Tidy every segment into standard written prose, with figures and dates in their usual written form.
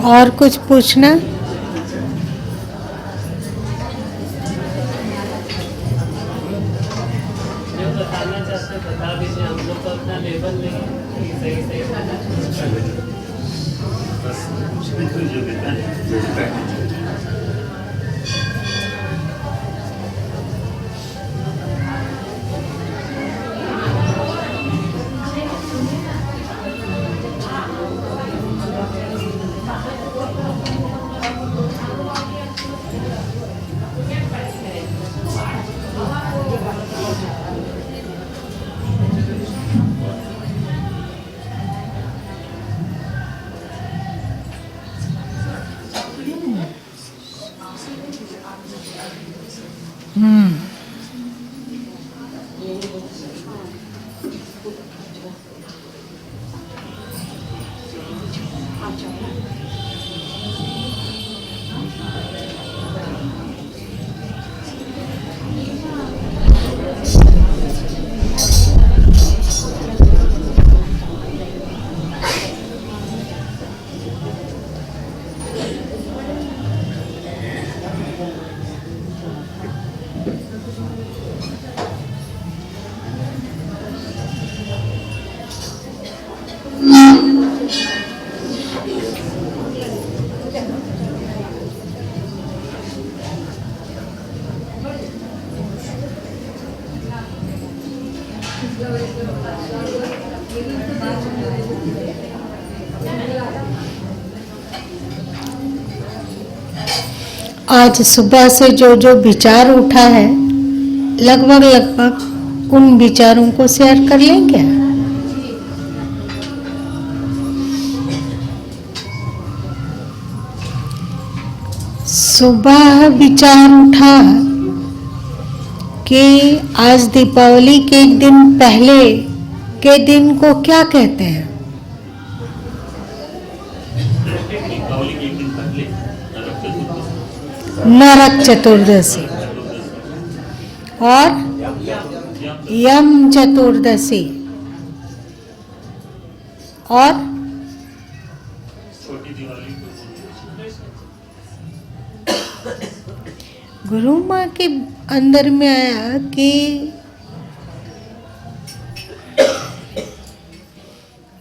और कुछ पूछना? जो बताना चाहते बता दीजिए, हम लोग तो अपना लेवल नहीं सही सही बस कुछ भी कोई जो बताए। आज सुबह से जो जो विचार उठा है, लगभग उन विचारों को शेयर कर लेंगे। सुबह विचार उठा कि आज दीपावली के एक दिन पहले के दिन को क्या कहते हैं? दीपावली के एक दिन पहले नरक चतुर्दशी और यम चतुर्दशी और छोटी दिवाली गुरु माँ के अंदर में आया कि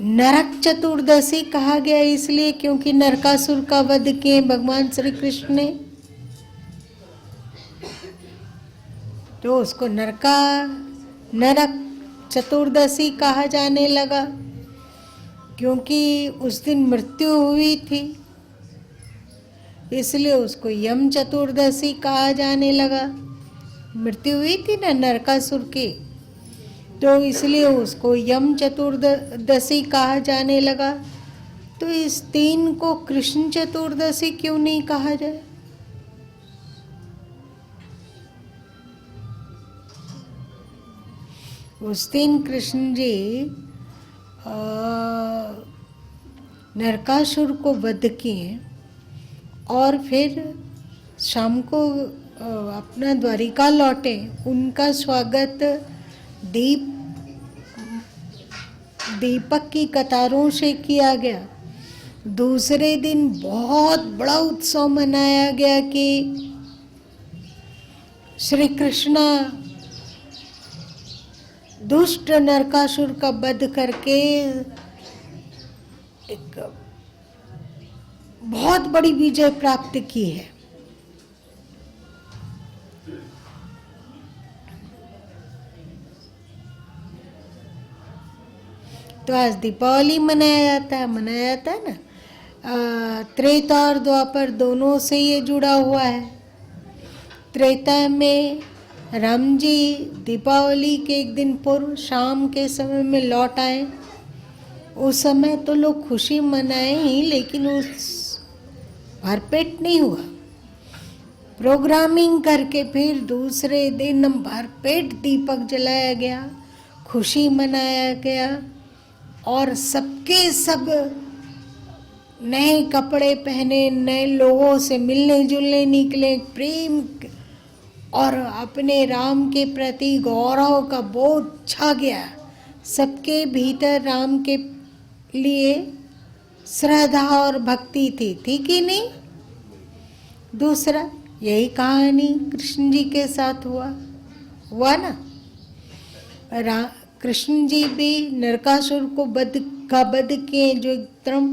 नरक चतुर्दशी कहा गया इसलिए क्योंकि नरकासुर का वध किए भगवान श्री कृष्ण ने, तो उसको नरक चतुर्दशी कहा जाने लगा क्योंकि उस दिन मृत्यु हुई थी, इसलिए उसको यम चतुर्दशी कहा जाने लगा। मृत्यु हुई थी ना नरकासुर की, तो इसलिए उसको यम चतुर्दशी कहा जाने लगा। तो इस दिन को कृष्ण चतुर्दशी क्यों नहीं कहा जाए? उस दिन कृष्ण जी नरकासुर को वध किए और फिर शाम को अपना द्वारिका लौटे। उनका स्वागत दीपक की कतारों से किया गया। दूसरे दिन बहुत बड़ा उत्सव मनाया गया कि श्री कृष्ण दुष्ट नरकासुर का वध करके एक बहुत बड़ी विजय प्राप्त की है। तो आज दीपावली मनाया जाता है ना। त्रेता और द्वापर दोनों से ये जुड़ा हुआ है। त्रेता में राम जी दीपावली के एक दिन पूर्व शाम के समय में लौट आए। उस समय तो लोग खुशी मनाए ही, लेकिन उस भरपेट नहीं हुआ। प्रोग्रामिंग करके फिर दूसरे दिन भरपेट दीपक जलाया गया, खुशी मनाया गया और सबके सब नए कपड़े पहने, नए लोगों से मिलने जुलने निकले, प्रेम और अपने राम के प्रति गौरव का बोध छा गया। सबके भीतर राम के लिए श्रद्धा और भक्ति थी कि नहीं? दूसरा यही कहानी कृष्ण जी के साथ हुआ ना। कृष्ण जी भी नरकासुर को वध किए, जो एकदम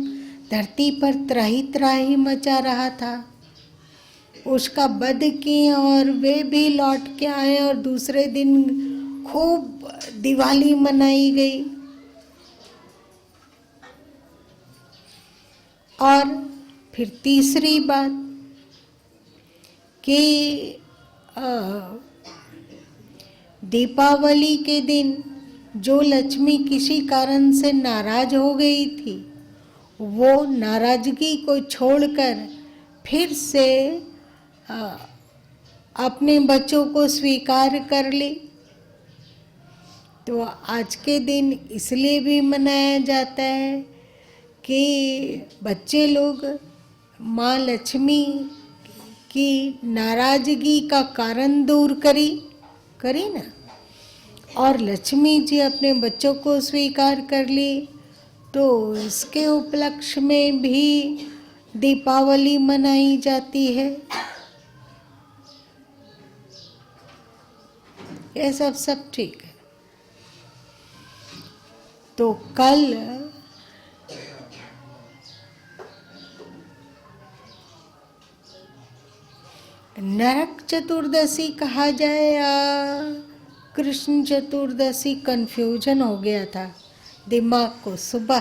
धरती पर त्राही त्राही मचा रहा था, उसका वध किए और वे भी लौट के आए और दूसरे दिन खूब दिवाली मनाई गई। और फिर तीसरी बात कि दीपावली के दिन जो लक्ष्मी किसी कारण से नाराज हो गई थी, वो नाराजगी को छोड़कर फिर से अपने बच्चों को स्वीकार कर ली। तो आज के दिन इसलिए भी मनाया जाता है कि बच्चे लोग माँ लक्ष्मी की नाराजगी का कारण दूर करी ना, और लक्ष्मी जी अपने बच्चों को स्वीकार कर ली। तो इसके उपलक्ष्य में भी दीपावली मनाई जाती है। ये सब ठीक है। तो कल नरक चतुर्दशी कहा जाए या कृष्ण चतुर्दशी, कंफ्यूजन हो गया था दिमाग को सुबह।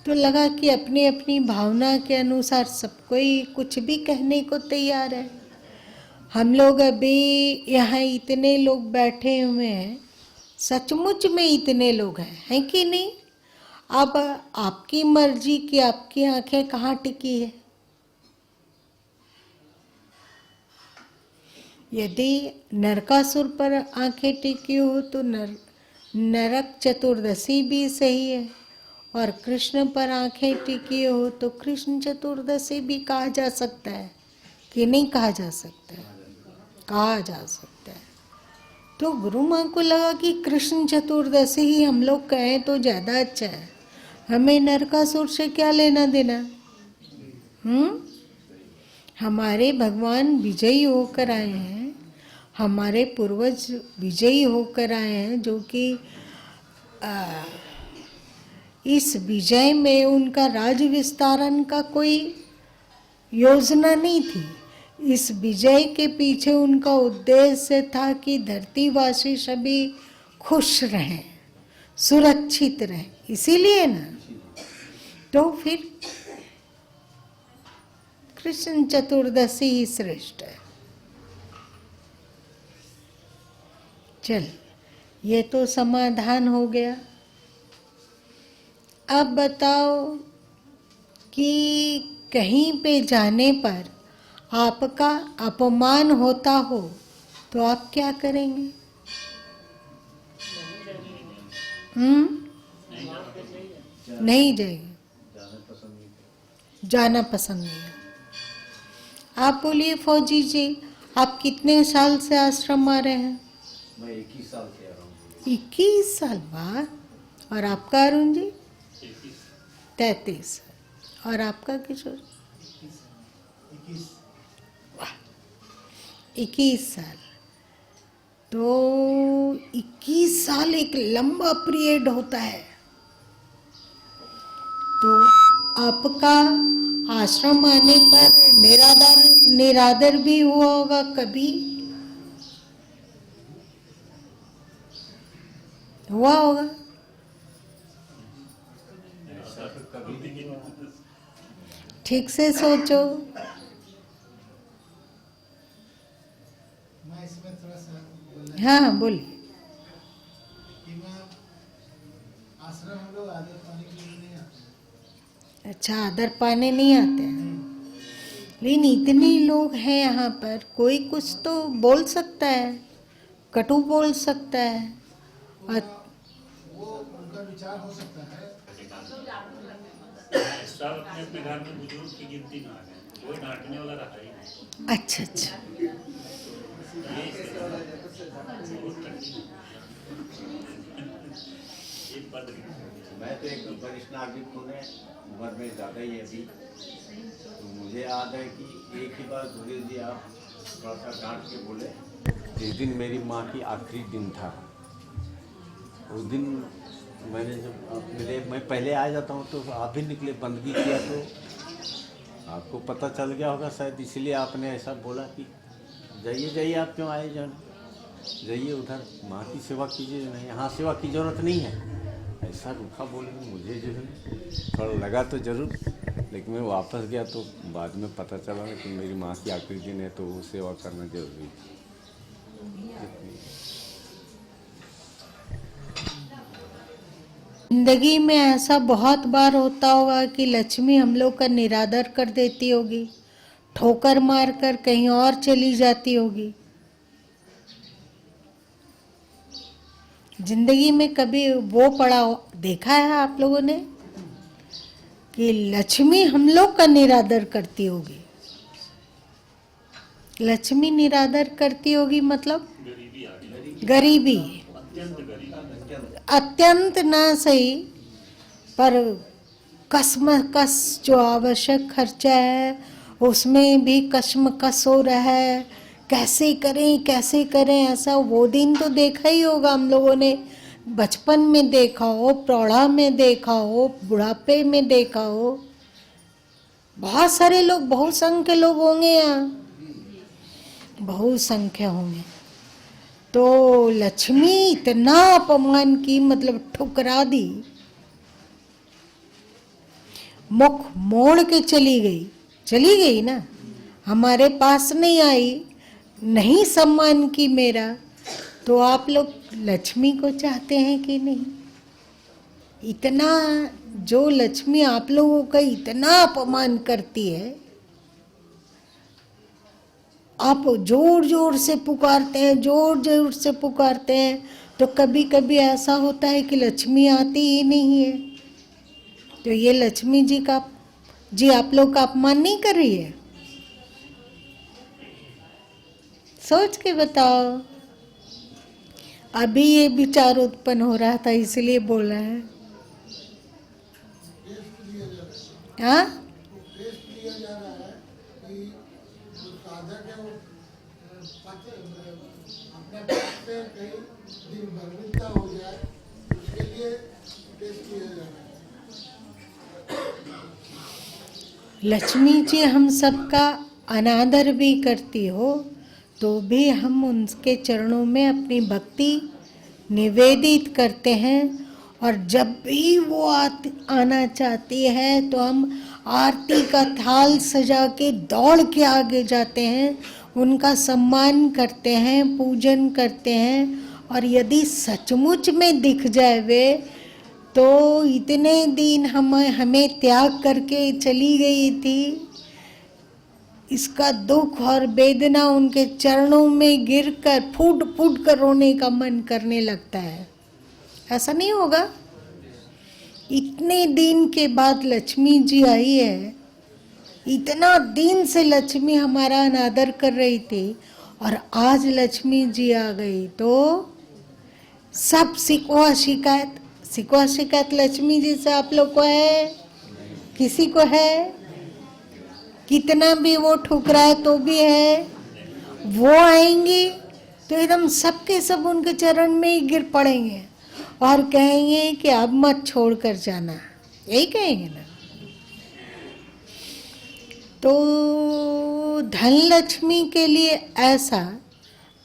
तो लगा कि अपनी अपनी भावना के अनुसार सब कोई कुछ भी कहने को तैयार है। हम लोग अभी यहाँ इतने लोग बैठे हुए हैं, सचमुच में इतने लोग हैं कि नहीं? अब आपकी मर्जी कि आपकी आंखें कहाँ टिकी है। यदि नरकासुर पर आंखें टिकी हो तो नरक चतुर्दशी भी सही है, और कृष्ण पर आंखें टिकी हो तो कृष्ण चतुर्दशी भी कहा जा सकता है कि नहीं कहा जा सकता है? कहा जा सकता है। तो गुरु माँ को लगा कि कृष्ण चतुर्दशी ही हम लोग कहें तो ज़्यादा अच्छा है, हमें नरकासुर से क्या लेना देना। हमारे भगवान विजयी होकर आए हैं, हमारे पूर्वज विजयी होकर आए हैं, जो कि इस विजय में उनका राज विस्तारण का कोई योजना नहीं थी। इस विजय के पीछे उनका उद्देश्य था कि धरतीवासी सभी खुश रहें, सुरक्षित रहें, इसीलिए ना। तो फिर कृष्ण चतुर्दशी ही श्रेष्ठ है। चल, ये तो समाधान हो गया। अब बताओ कि कहीं पे जाने पर आपका अपमान होता हो तो आप क्या करेंगे? नहीं जाएंगे, जाना पसंद नहीं। आप बोलिए फौजी जी, आप कितने साल से आश्रम आ रहे हैं? मैं 21 साल से आ रहा हूँ। 21 साल बाद। और आपका अरुण जी? 33। और आपका किशोर? 21 साल। तो 21 साल एक लंबा पीरियड होता है। तो आपका आश्रम आने पर निरादर भी हुआ होगा कभी? हुआ होगा। ठीक से सोचो। मैं इसमें थोड़ा सा हाँ बोलिए। कि मैं आश्रम हम लोग आदर पाने के लिए नहीं आते। अच्छा, आदर पाने नहीं आते हैं। लेकिन इतने लोग हैं यहाँ पर, कोई कुछ तो बोल सकता है, कटु बोल सकता है। और वो उनका विचार हो सकता है। सब अपने अपने घर में बुजुर्ग की गिनती में आ गए, कोई डांटने वाला रहा ही नहीं। अच्छा अच्छा। ये पद भी मैं तो एक वरिष्ठ नागरिक हूँ, उम्र में ज़्यादा ही है अभी, तो मुझे याद है कि एक ही बार गुरुदेव जी आप थोड़ा सा डांट के बोले, जिस दिन मेरी माँ की आखिरी दिन था, उस दिन मैंने जब आप मिले, मैं पहले आ जाता हूँ तो आप भी निकले, बंदगी किया तो आपको पता चल गया होगा शायद, इसलिए आपने ऐसा बोला कि जाइए जाइए, आप क्यों आए जान, जाइए उधर माँ की सेवा कीजिए, नहीं यहाँ सेवा की ज़रूरत नहीं है, ऐसा रूखा बोले। मुझे जो है थोड़ा लगा तो ज़रूर, लेकिन मैं वापस गया तो बाद में पता चला कि मेरी माँ की आखिरी दिन है तो वो सेवा करना जरूरी थी। जिंदगी में ऐसा बहुत बार होता होगा कि लक्ष्मी हम लोग का निरादर कर देती होगी, ठोकर मार कर कहीं और चली जाती होगी। जिंदगी में कभी वो पड़ा देखा है आप लोगों ने कि लक्ष्मी हम लोग का निरादर करती होगी? लक्ष्मी निरादर करती होगी मतलब गरीबी आ गई, गरीबी, अत्यंत गरीबी। अत्यंत ना सही पर कसमकस जो आवश्यक खर्चा है उसमें भी कशमकश हो रहा है, कैसे करें ऐसा। वो दिन तो देखा ही होगा हम लोगों ने, बचपन में देखा हो, प्रौढ़ा में देखा हो, बुढ़ापे में देखा हो। बहुत सारे लोग, बहुसंख्य लोग होंगे यहाँ, बहुसंख्य होंगे। तो लक्ष्मी इतना अपमान की, मतलब ठुकरा दी, मुख मोड़ के चली गई ना, हमारे पास नहीं आई, नहीं सम्मान की मेरा। तो आप लोग लक्ष्मी को चाहते हैं कि नहीं? इतना जो लक्ष्मी आप लोगों का इतना अपमान करती है, आप जोर जोर से पुकारते हैं, तो कभी कभी ऐसा होता है कि लक्ष्मी आती ही नहीं है। तो ये लक्ष्मी जी आप लोग का अपमान नहीं कर रही है? सोच के बताओ। अभी ये विचार उत्पन्न हो रहा था इसलिए बोला है। हाँ, टेस्ट लिया जा रहा है कि जो साधक है वो अपने पास से कहीं दिन भ्रमितता हो जाए, उसके लिए टेस्ट लिया जा रहा है। लक्ष्मी जी हम सबका अनादर भी करती हो तो भी हम उनके चरणों में अपनी भक्ति निवेदित करते हैं, और जब भी वो आना चाहती है तो हम आरती का थाल सजा के दौड़ के आगे जाते हैं, उनका सम्मान करते हैं, पूजन करते हैं। और यदि सचमुच में दिख जाए वे, तो इतने दिन हमें त्याग करके चली गई थी, इसका दुख और वेदना उनके चरणों में गिरकर फूट फूट कर रोने का मन करने लगता है। ऐसा नहीं होगा? इतने दिन के बाद लक्ष्मी जी आई है, इतना दिन से लक्ष्मी हमारा अनादर कर रही थी, और आज लक्ष्मी जी आ गई तो सब शिकवा शिकायत लक्ष्मी जी से आप लोग को है? किसी को है? कितना भी वो ठुकराए तो भी है। वो आएंगी तो एकदम सबके सब उनके चरण में ही गिर पड़ेंगे और कहेंगे कि अब मत छोड़ कर जाना, यही कहेंगे ना। तो धन लक्ष्मी के लिए ऐसा,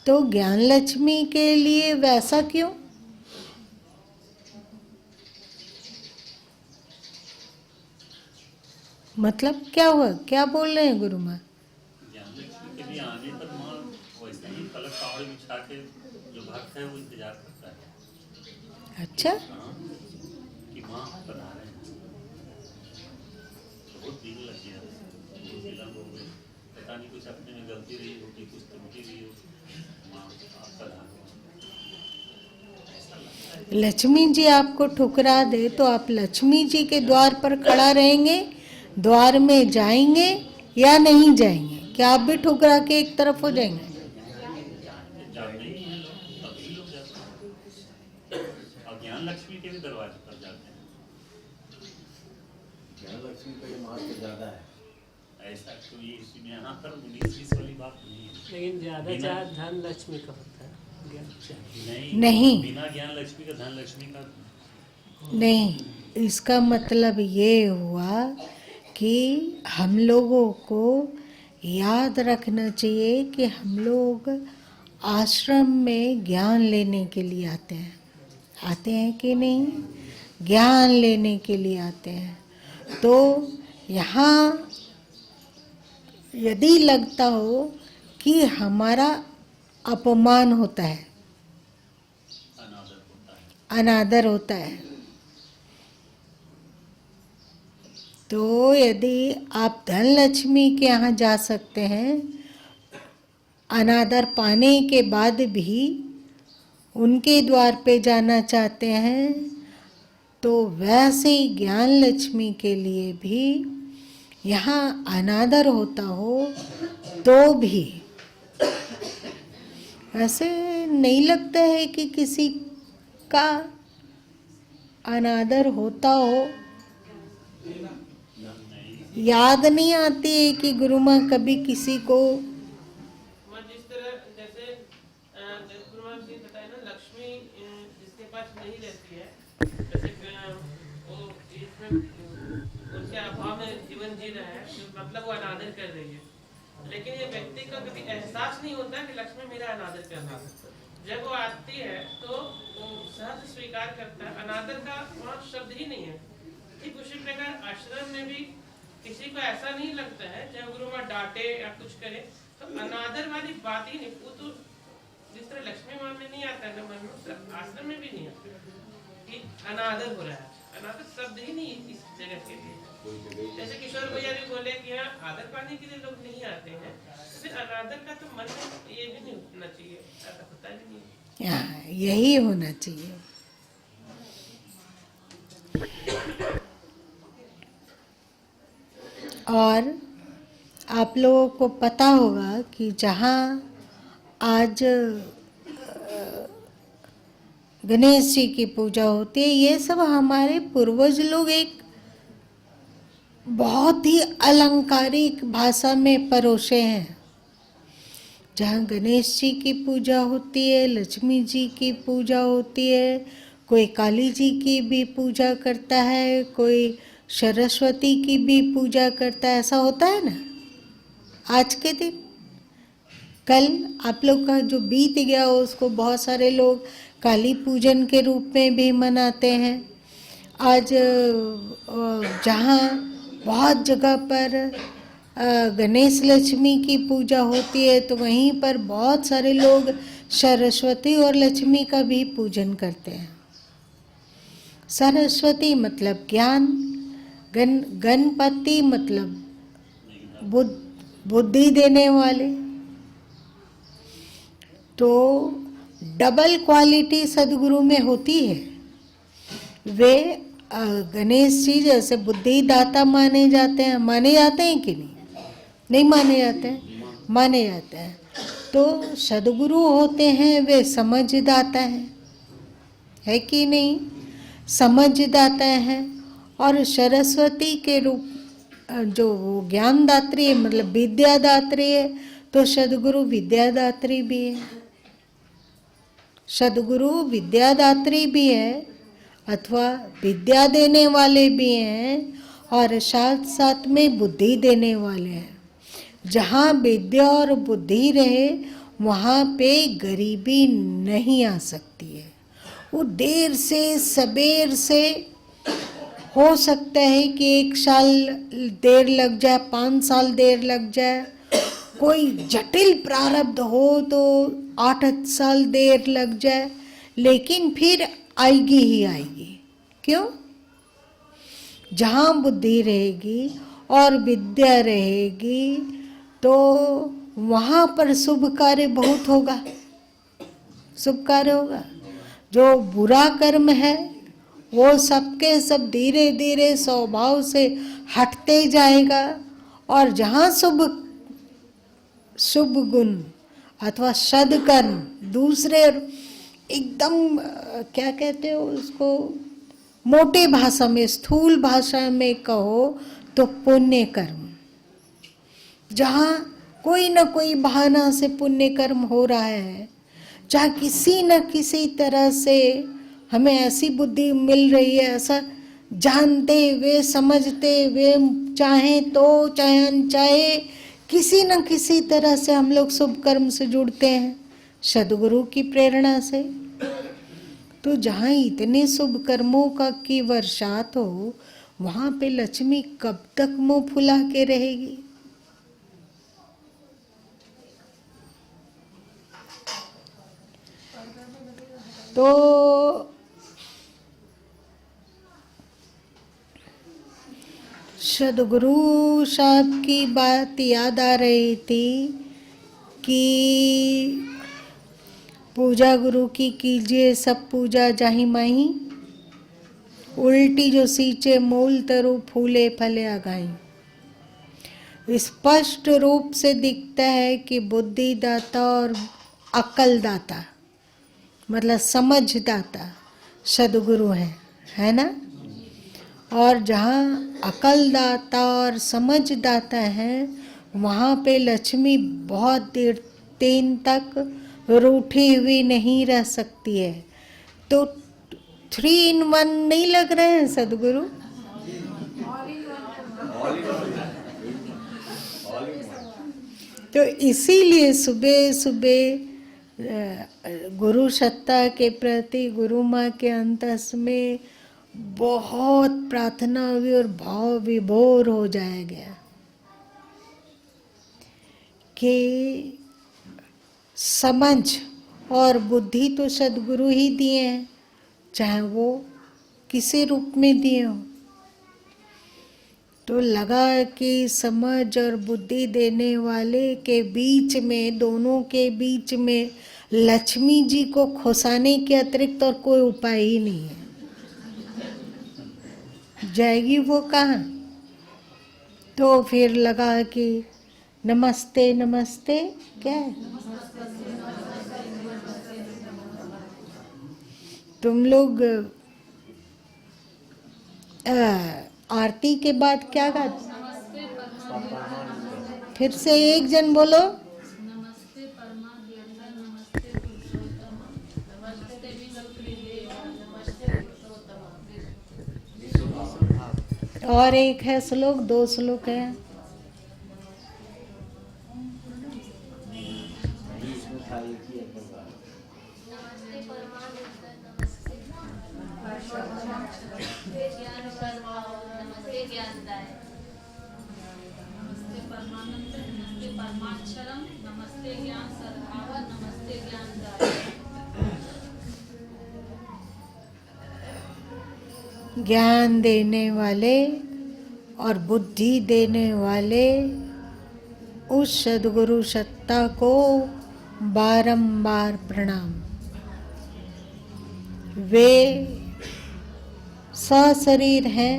तो ज्ञान लक्ष्मी के लिए वैसा क्यों? मतलब क्या हुआ? क्या बोल रहे हैं गुरु माँ? ज्ञान लक्ष्मी के लिए आने पर माँ वैसे ही पलक पावड़ बिछा के जो भक्त है वो इंतजार करता है। अच्छा, हाँ, कि माँ पधारे। बहुत दिन लग गया, बहुत विलम्ब हो गई, पता नहीं कुछ अपने में गलती रही होगी, कुछ त्रुटि रही हो, माँ आप पधारो। लक्ष्मी जी आपको ठुकरा दे तो आप लक्ष्मी जी के द्वार पर खड़ा रहेंगे, द्वार में जाएंगे या नहीं जाएंगे? क्या आप भी ठुकरा के एक तरफ हो जाएंगे? जाते ही हैं लोग, तभी लोग जाते हैं। और ज्ञान लक्ष्मी के के दरवाजे पर जाते हैं। ज्ञान लक्ष्मी का ये महत्व ज्यादा है। ऐसा कोई इसमें यहाँ पर 19-20 वाली बात नहीं है। लेकिन ज्यादा बिना- चार्ज धन लक्ष्मी का होता है, ज्ञान चाहिए। नहीं। बिना ज्ञान लक्ष्मी का धन लक्ष्मी का नहीं, इसका मतलब ये हुआ कि हम लोगों को याद रखना चाहिए कि हम लोग आश्रम में ज्ञान लेने के लिए आते हैं कि नहीं? ज्ञान लेने के लिए आते हैं। तो यहाँ यदि लगता हो कि हमारा अपमान होता है, अनादर होता है। अनादर होता है, तो यदि आप धनलक्ष्मी के यहाँ जा सकते हैं, अनादर पाने के बाद भी उनके द्वार पे जाना चाहते हैं, तो वैसे ही ज्ञान लक्ष्मी के लिए भी यहाँ अनादर होता हो तो भी ऐसे नहीं लगता है कि किसी का अनादर होता हो। याद नहीं आती है कि गुरु माँ कभी किसी को जिस तरह जैसे गुरु महाराज जी बताए ना, लक्ष्मी जिसके पास नहीं रहती है, जैसे वो इसमें उसके अभाव में जीवन जी रहा है, मतलब वो अनादर कर रही है, लेकिन ये व्यक्ति का कभी एहसास नहीं होता कि लक्ष्मी मेरा अनादर कर रहा है। जब वो आती है तो वो सहज स्वीकार करता है, अनादर का वहाँ शब्द ही नहीं है। ठीक उसी प्रकार आश्रम में भी किसी को ऐसा नहीं लगता है, चाहे गुरु माँ डांटे या कुछ करे, तो अनादर वाली बात ही नहीं। वो तो जिस तरह लक्ष्मी माँ में नहीं आता है मन में, आश्रम में भी नहीं आता कि अनादर हो रहा है। अनादर शब्द ही नहीं इस जगह के लिए। जैसे किशोर भैया भी बोले कि यहाँ आदर पाने के लिए लोग नहीं आते हैं, तो फिर अनादर का तो मन में ये भी नहीं उठना चाहिए, ऐसा होता भी नहीं। हाँ, यही होना चाहिए। और आप लोगों को पता होगा कि जहाँ आज गणेश जी की पूजा होती है, ये सब हमारे पूर्वज लोग एक बहुत ही अलंकारिक भाषा में परोसे हैं। जहाँ गणेश जी की पूजा होती है, लक्ष्मी जी की पूजा होती है, कोई काली जी की भी पूजा करता है, कोई सरस्वती की भी पूजा करता है, ऐसा होता है ना। आज के दिन कल आप लोग का जो बीत गया उसको बहुत सारे लोग काली पूजन के रूप में भी मनाते हैं। आज जहाँ बहुत जगह पर गणेश लक्ष्मी की पूजा होती है, तो वहीं पर बहुत सारे लोग सरस्वती और लक्ष्मी का भी पूजन करते हैं। सरस्वती मतलब ज्ञान, गणपति मतलब बुद्धि देने वाले। तो डबल क्वालिटी सदगुरु में होती है। वे गणेश जी जैसे बुद्धिदाता माने जाते हैं कि नहीं? नहीं माने जाते हैं, माने जाते हैं। तो सदगुरु होते हैं वे समझदाता है कि नहीं? समझदाता हैं। और सरस्वती के रूप जो ज्ञानदात्री है, मतलब विद्यादात्री है, तो सदगुरु विद्यादात्री भी है। सदगुरु विद्यादात्री भी है अथवा विद्या देने वाले भी हैं, और साथ साथ में बुद्धि देने वाले हैं। जहाँ विद्या और बुद्धि रहे वहाँ पे गरीबी नहीं आ सकती है। वो देर से सबेर से हो सकता है कि 1 साल देर लग जाए, 5 साल देर लग जाए, कोई जटिल प्रारब्ध हो तो 8 साल देर लग जाए, लेकिन फिर आएगी ही आएगी। क्यों? जहाँ बुद्धि रहेगी और विद्या रहेगी तो वहाँ पर शुभ कार्य बहुत होगा, शुभ कार्य होगा। जो बुरा कर्म है वो सबके सब धीरे धीरे स्वभाव से हटते जाएगा, और जहाँ शुभ गुण अथवा सदकर्म दूसरे एकदम क्या कहते हो उसको, मोटे भाषा में, स्थूल भाषा में कहो तो पुण्य कर्म। जहाँ कोई न कोई बहाना से पुण्य कर्म हो रहा है, जहाँ किसी न किसी तरह से हमें ऐसी बुद्धि मिल रही है, ऐसा जानते हुए समझते हुए, चाहे तो चाहे अनचाहे, किसी न किसी तरह से हम लोग शुभ कर्म से जुड़ते हैं सद्गुरु की प्रेरणा से। तो जहाँ इतने शुभ कर्मों का की वर्षात हो, वहाँ पे लक्ष्मी कब तक मुंह फुला के रहेगी? तो सद्गुरु साहब की बात याद आ रही थी कि पूजा गुरु की कीजिए सब पूजा जाहि माही, उल्टी जो सींचे मूल तरु फूले फले अगाई। स्पष्ट रूप से दिखता है कि बुद्धि दाता और अकल दाता, मतलब समझदाता सद्गुरु है ना। और जहाँ अकल दाता और समझदाता है, वहाँ पे लक्ष्मी बहुत देर दिन तक रूठी हुई नहीं रह सकती है। तो 3 in 1 नहीं लग रहे हैं सद्गुरु? तो इसीलिए सुबह सुबह गुरु सत्ता के प्रति गुरु माँ के अंतस में बहुत प्रार्थना हुई और भाव विभोर हो जाया गया कि समझ और बुद्धि तो सद्गुरु ही दिए हैं, चाहे वो किसी रूप में दिए हो। तो लगा कि समझ और बुद्धि देने वाले के बीच में, दोनों के बीच में लक्ष्मी जी को खुशाने के अतिरिक्त और कोई उपाय ही नहीं है। जाएगी वो कहाँ? तो फिर लगा कि नमस्ते नमस्ते, क्या है? तुम लोग आरती के बाद क्या गाते? फिर से एक जन बोलो। नमस्ते परमादेव, नमस्ते पुरुषोत्तम, नमस्ते विष्णुदेव, नमस्ते पुरुषोत्तम। और एक है श्लोक, 2 श्लोक है। नमस्ते ज्ञानदाय, नमस्ते परमानंद, नमस्ते परमाक्षरम, नमस्ते ज्ञान सद्भाव, नमस्ते ज्ञानदाय। ज्ञान देने वाले और बुद्धि देने वाले उस सद्गुरु सत्ता को बारंबार प्रणाम। वे सशरीर हैं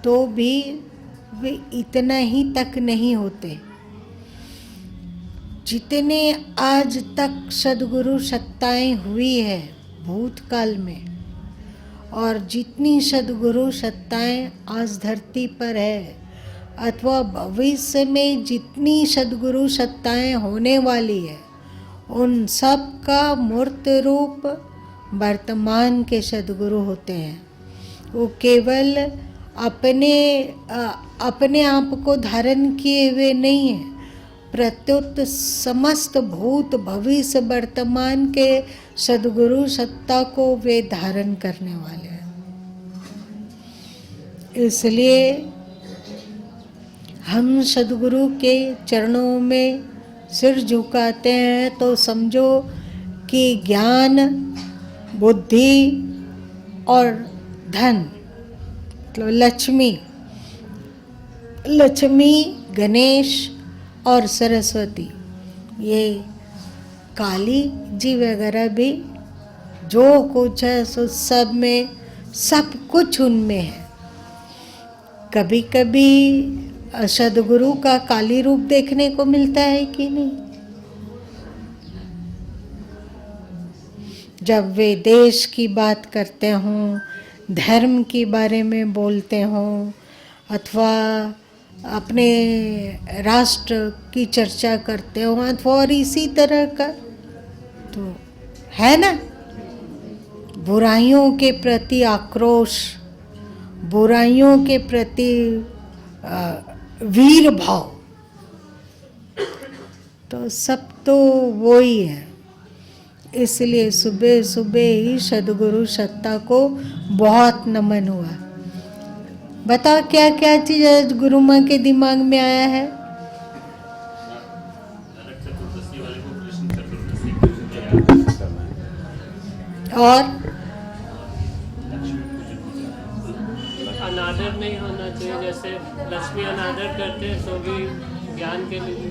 तो भी वे इतना ही तक नहीं होते जितने आज तक सद्गुरु सत्ताएं हुई है भूतकाल में, और जितनी सद्गुरु सत्ताएं आज धरती पर है अथवा भविष्य में जितनी सद्गुरु सत्ताएं होने वाली है, उन सब का मूर्त रूप वर्तमान के सद्गुरु होते हैं। वो केवल अपने आप को धारण किए हुए नहीं है, प्रत्युत समस्त भूत भविष्य वर्तमान के सद्गुरु सत्ता को वे धारण करने वाले हैं। इसलिए हम सद्गुरु के चरणों में सिर झुकाते हैं तो समझो कि ज्ञान, बुद्धि और धन, मतलब लक्ष्मी, गणेश और सरस्वती, ये काली जी वगैरह भी जो कुछ है सो सब में, सब कुछ उनमें है। कभी कभी सद्गुरु का काली रूप देखने को मिलता है कि नहीं? जब वे देश की बात करते हों, धर्म के बारे में बोलते हों अथवा अपने राष्ट्र की चर्चा करते हो अथवा और इसी तरह का तो है ना, बुराइयों के प्रति आक्रोश, बुराइयों के प्रति वीर भाव, तो सब तो वो ही है। इसलिए सुबह सुबह ही सदगुरु सत्ता को बहुत नमन हुआ। बताओ क्या क्या चीज आज गुरु माँ के दिमाग में आया है? नरक चतुर्दशी वाले को कृष्ण चतुर्दशी को करना है। और अनादर नहीं होना चाहिए, जैसे लक्ष्मी अनादर करते हैं तो भी ज्ञान के लिए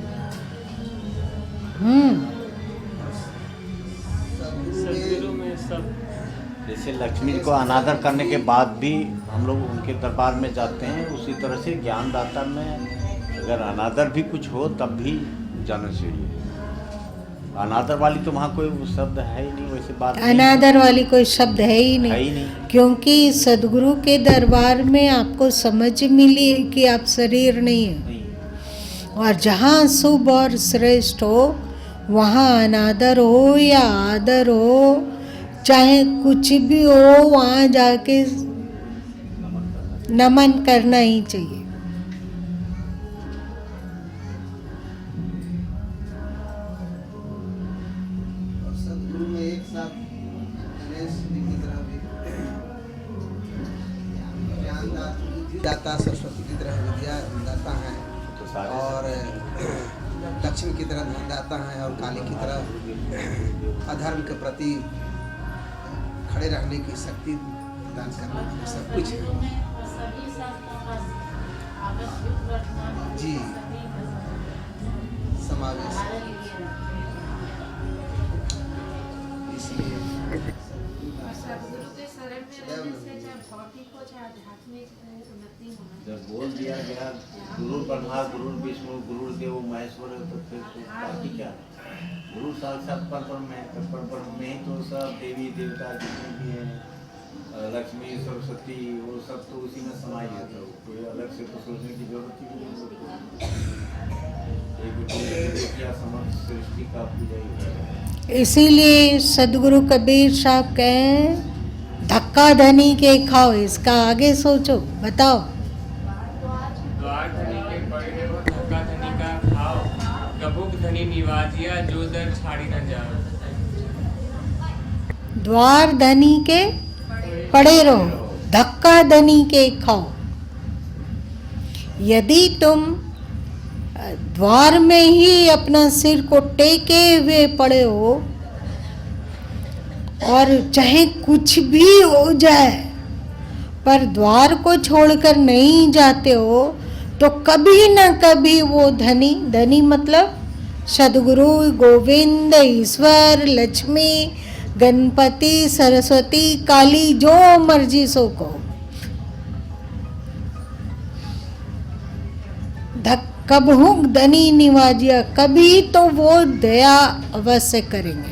सदगुरु में सब। जैसे लक्ष्मी को अनादर करने के बाद भी हम लोग उनके दरबार में जाते हैं, उसी तरह से ज्ञानदाता में अगर अनादर भी कुछ हो तब भी जाना चाहिए। अनादर वाली तो वहाँ कोई शब्द है ही नहीं, वैसे बात अनादर वाली कोई शब्द है ही है नहीं, ही नहीं। क्योंकि सदगुरु के दरबार में आपको समझ मिली है कि आप शरीर नहीं है, नहीं। और जहाँ शुभ और श्रेष्ठ हो वहाँ अनादर हो या आदर हो, चाहे कुछ भी हो, वहाँ जाके नमन करना ही चाहिए। और सदगुरु में एक साथ गणेश जी की तरह भी ज्ञानदाता, सरस्वती की तरह विद्या दाता है, तो सारे और लक्ष्मी की तरह धनदाता है, और काली की तरह अधर्म के प्रति खड़े रहने की शक्ति प्रदान करना, सब कुछ है। जी, समावेश इसलिए सदगुरु के शरण में रहने से चाहे भौतिक हो चाहे आध्यात्मिक उन्नति होना। जब बोल दिया गया गुरु ब्रह्मा, गुरु विष्णु, गुरु देव महेश्वर, तो फिर तो बाकी क्या है? गुरु साक्षात परब्रह्म है, तो परब्रह्म में ही तो सब देवी देवता जितने भी हैं, लक्ष्मी सरस्वती, वो सब तो उसी में समाई है, तो कोई अलग से तो सोचने की जरूरत ही नहीं है। एक क्या समस्त सृष्टि का पूजा ही है। इसीलिए सदगुरु कबीर साहब कहें धक्का धनी के खाओ। इसका आगे सोचो, बताओ। द्वार धनी के पड़े हो, धक्का धनी का खाओ, कबूक धनी निवाजिया, जो दर छाड़ी न जाओ। द्वार धनी के पड़े रहो, धक्का धनी के खाओ। यदि तुम द्वार में ही अपना सिर को टेके हुए पड़े हो और चाहे कुछ भी हो जाए पर द्वार को छोड़कर नहीं जाते हो, तो कभी न कभी वो धनी, धनी मतलब सदगुरु, गोविंद, ईश्वर, लक्ष्मी, गणपति, सरस्वती, काली, जो मर्जी सो कहो, कबहू धनी निवाजिया, कभी तो वो दया अवश्य करेंगे।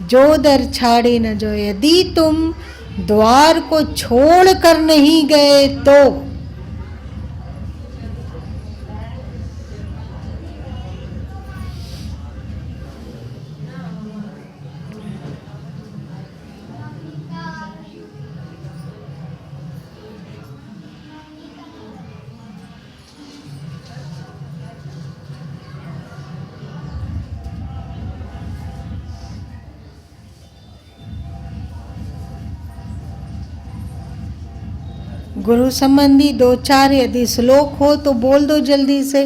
जो दर छाड़े न जो, यदि तुम द्वार को छोड़ कर नहीं गए तो गुरु संबंधी दो चार यदि श्लोक हो तो बोल दो जल्दी से।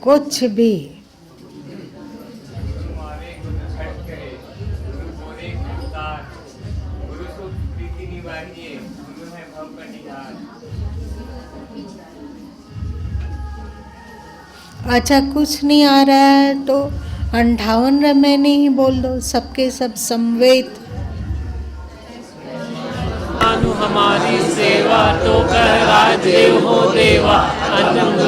कुछ भी। अच्छा, कुछ नहीं आ रहा है तो 58 रमैने ही बोल दो, सबके सब समवेत। हमारी सेवा सेवा तो कह राजदेव हो देवा। अंतंग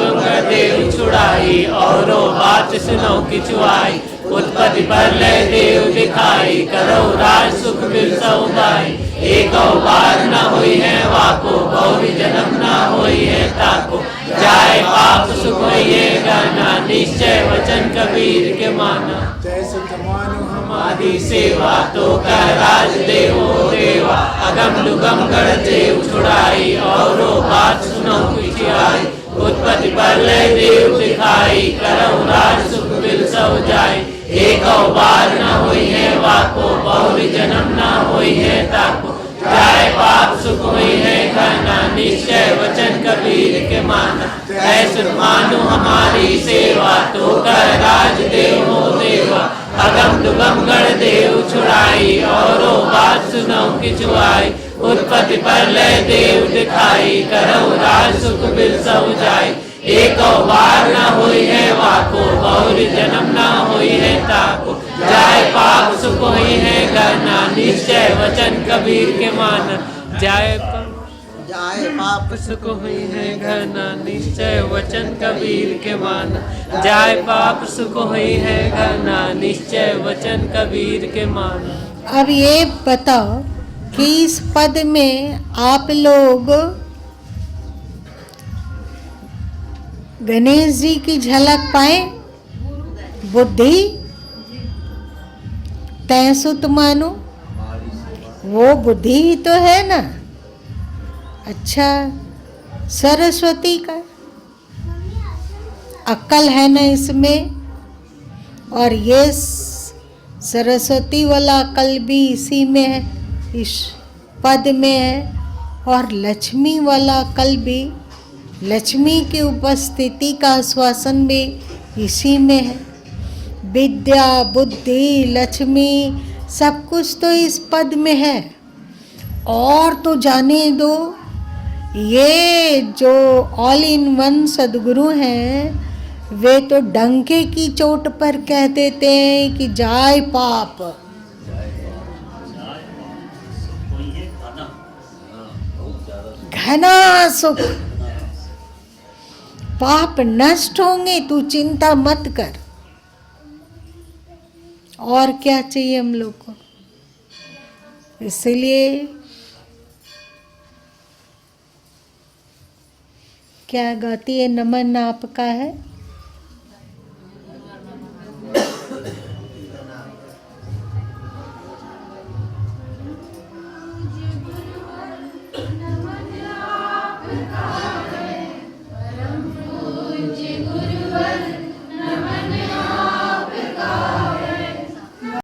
देव छुड़ाई और बात सुनो किचुआई। उत्पत्ति पर ले देव दिखाई करो राज सुख बिल सौदाई। एक बार न हुई है वाको बहुरी जन्म न हुई है ताको। जाए पाप सुख हुई है गाना निश्चय वचन कबीर के माना। जैसे जमानो हमारी सेवा तो कह राजदेव हो देवा। अगम दुगम गढ़ देव छुड़ाई और बात सुनो किचुआई। उत्पत्ति पर ले देव दिखाई करो राज सुख बिल सौ जाए। एक बार न हुई है वाको बहुरी जन्म न हुई है ताको। जाए पाप सुख हुई है घना निश्चय वचन कबीर के माना। ऐसे मानो हमारी सेवा तो कर राजदेव हो देवा। अगम दुगम गढ़ देव छुड़ाई और बात सुनो किचुआई। उत्पत्ति पर ले देव दिखाई करो राज सुख बिल सौ जाए। एक बार न हुई है वाको बहुरी जन्म न हुई है ताको। जाए पाप सुख हुई है गना निश्चय वचन कबीर के माना। जाए पाप सुख हुई है घना निश्चय वचन कबीर के माना। जाए पाप सुख हुई है घना निश्चय वचन कबीर के माना। अब ये बताओ कि इस पद में आप लोग गणेश जी की झलक पाए। बुद्धि तैसुत मानो, वो बुद्धि ही तो है ना। अच्छा, सरस्वती का अक्ल है ना इसमें, और ये सरस्वती वाला अक्ल भी इसी में है, इस पद में है। और लक्ष्मी वाला अक्ल भी, लक्ष्मी की उपस्थिति का आश्वासन भी इसी में है। विद्या बुद्धि लक्ष्मी सब कुछ तो इस पद में है। और तो जाने दो, ये जो ऑल इन वन सदगुरु हैं वे तो डंके की चोट पर कह देते हैं कि जाए पाप घना सुख। पाप नष्ट होंगे, तू चिंता मत कर। और क्या चाहिए हम लोग को? इसलिए क्या गाती है नमन आपका है।